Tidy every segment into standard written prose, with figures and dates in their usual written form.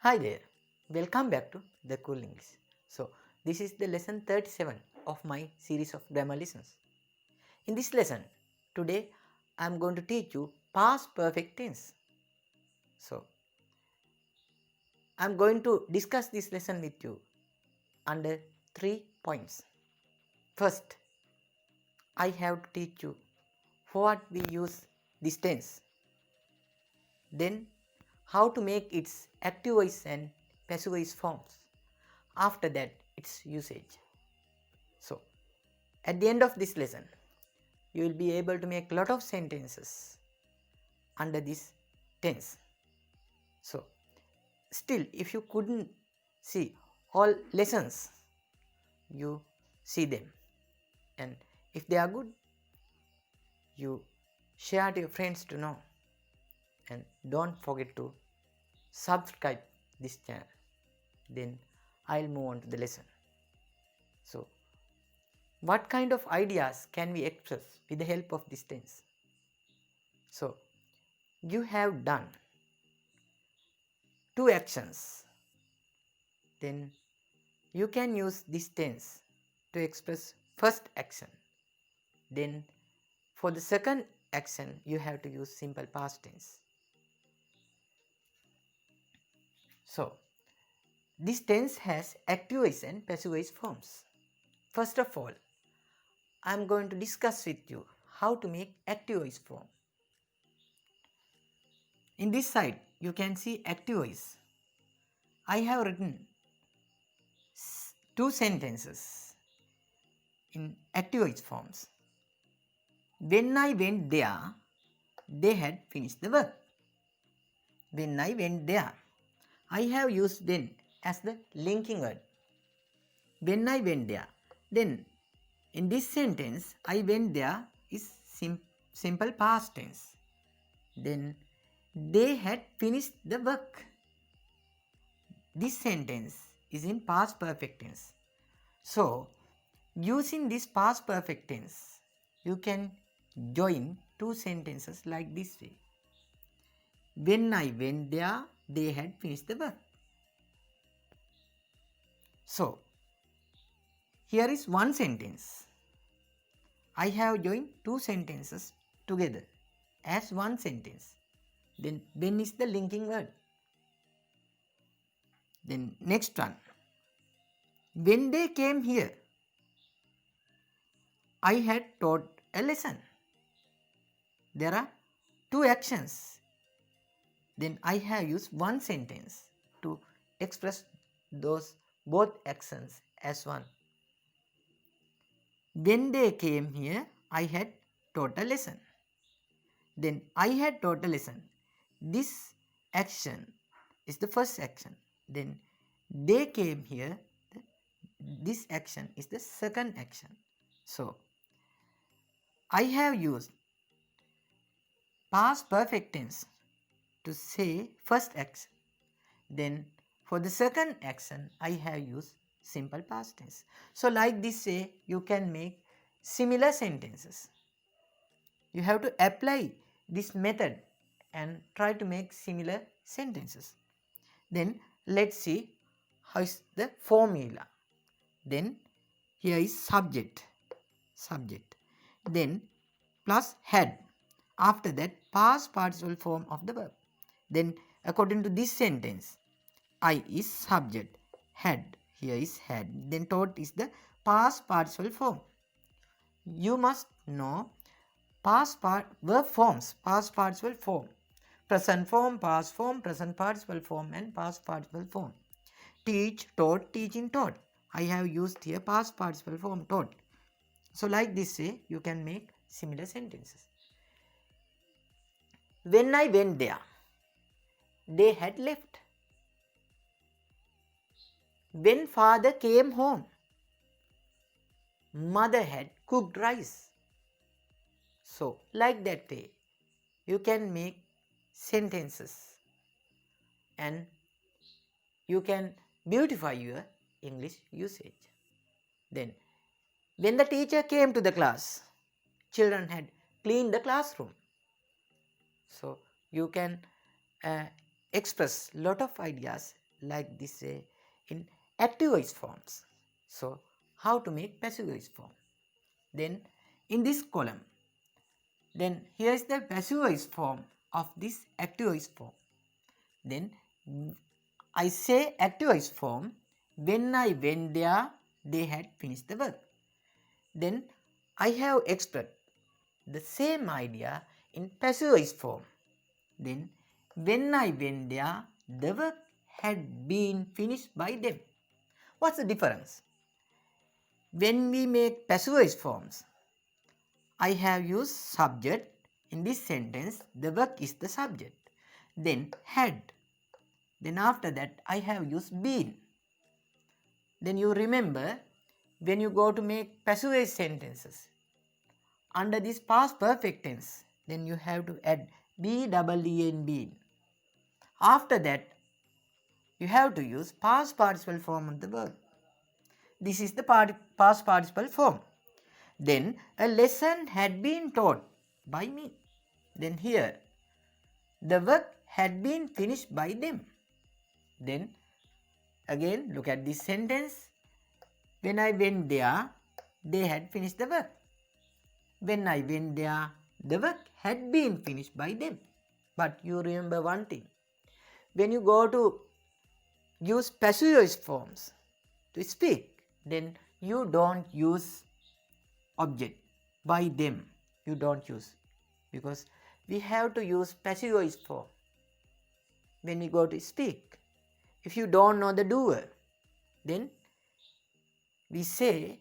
Hi there, welcome back to the Cool English. So, this is the lesson 37 of my series of grammar lessons. In this lesson, today I am going to teach you past perfect tense. So, I am going to discuss this lesson with you under 3 points. First, I have to teach you what we use this tense. Then, how to make its active voice and passive voice forms. After that, its usage. So, at the end of this lesson, you will be able to make lot of sentences under this tense. So, still if you couldn't see all lessons, you see them, and if they are good, you share to your friends to know, and don't forget to subscribe this channel. Then I'll move on to the lesson. So, what kind of ideas can we express with the help of this tense? So, you have done two actions, then you can use this tense to express first action. Then for the second action you have to use simple past tense. So this tense has active voice and passive voice forms. First of all, I am going to discuss with you how to make active voice form. In this side you can see active voice. I have written two sentences in active voice forms. When I went there, they had finished the work. When I went there, I have used when as the linking word. When I went there. Then in this sentence, I went there is simple past tense. Then they had finished the work. This sentence is in past perfect tense. So using this past perfect tense, you can join two sentences like this way. When I went there, they had finished the work. So here is one sentence. I have joined two sentences together as one sentence. Then when is the linking word. Then next one. When they came here, I had taught a lesson. There are two actions. Then I have used one sentence to express those both actions as one. When they came here, I had taught a lesson. Then I had taught a lesson. This action is the first action. Then they came here. This action is the second action. So I have used past perfect tense to say first action. Then for the second action I have used simple past tense. So like this way you can make similar sentences. You have to apply this method and try to make similar sentences. Then let's see how is the formula. Then here is subject, then plus had. After that past participle form of the verb. Then according to this sentence, I is subject, had, here is had, then taught is the past participle form. You must know verb forms, past participle form, present form, past form, present participle form, and past participle form. Teach, taught, teaching, taught. I have used here past participle form, taught. So like this way you can make similar sentences. When I went there, they had left. When father came home, mother had cooked rice. So like that way you can make sentences and you can beautify your English usage. Then when the teacher came to the class, children had cleaned the classroom. So you can express lot of ideas like this in active voice forms. So how to make passive voice form? Then in this column, then here is the passive voice form of this active voice form. Then I say active voice form, when I went there, they had finished the work. Then I have expressed the same idea in passive voice form. Then when I went there, the work had been finished by them. What's the difference? When we make passive voice forms, I have used subject. In this sentence, the work is the subject. Then had. Then after that, I have used been. Then you remember, when you go to make passive voice sentences, under this past perfect tense, then you have to add be been. After that, you have to use past participle form of the verb. This is the past participle form. Then a lesson had been taught by me. Then here, the work had been finished by them. Then again, look at this sentence. When I went there, they had finished the work. When I went there, the work had been finished by them. But you remember one thing. When you go to use passive voice forms to speak, then you don't use object by them. You don't use, because we have to use passive voice form when we go to speak. If you don't know the doer, then we say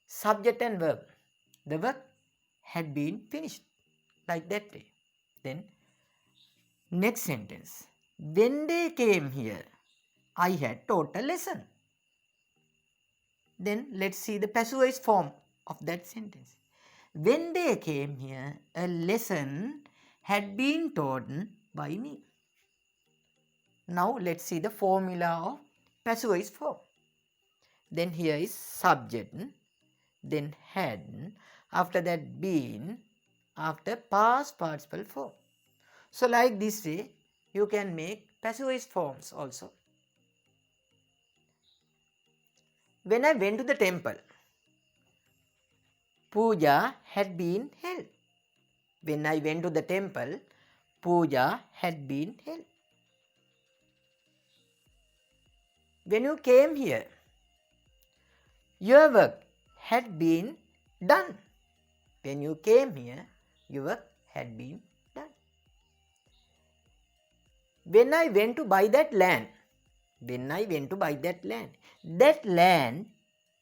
subject and verb. The work had been finished, like that way. Then next sentence. When they came here, I had taught a lesson. Then let's see the passive voice form of that sentence. When they came here, a lesson had been taught by me. Now let's see the formula of passive voice form. Then here is subject, then had, after that been, after past participle form. So like this way, you can make passive voice forms also. When I went to the temple, puja had been held. When I went to the temple, puja had been held. When you came here, your work had been done. When you came here, your work had been done. When I went to buy that land, that land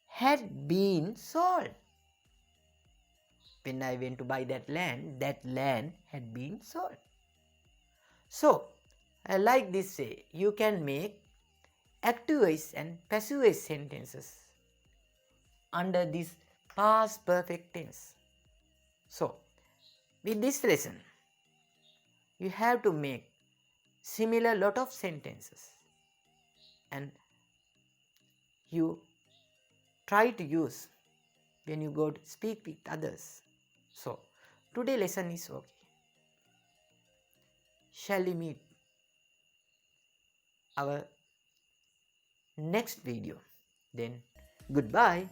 had been sold. When I went to buy that land had been sold. So, like this way, you can make active voice and passive voice sentences under this past perfect tense. So, with this lesson, you have to make similar lot of sentences and you try to use when you go to speak with others. So, today lesson is okay. Shall we meet our next video? Then, goodbye.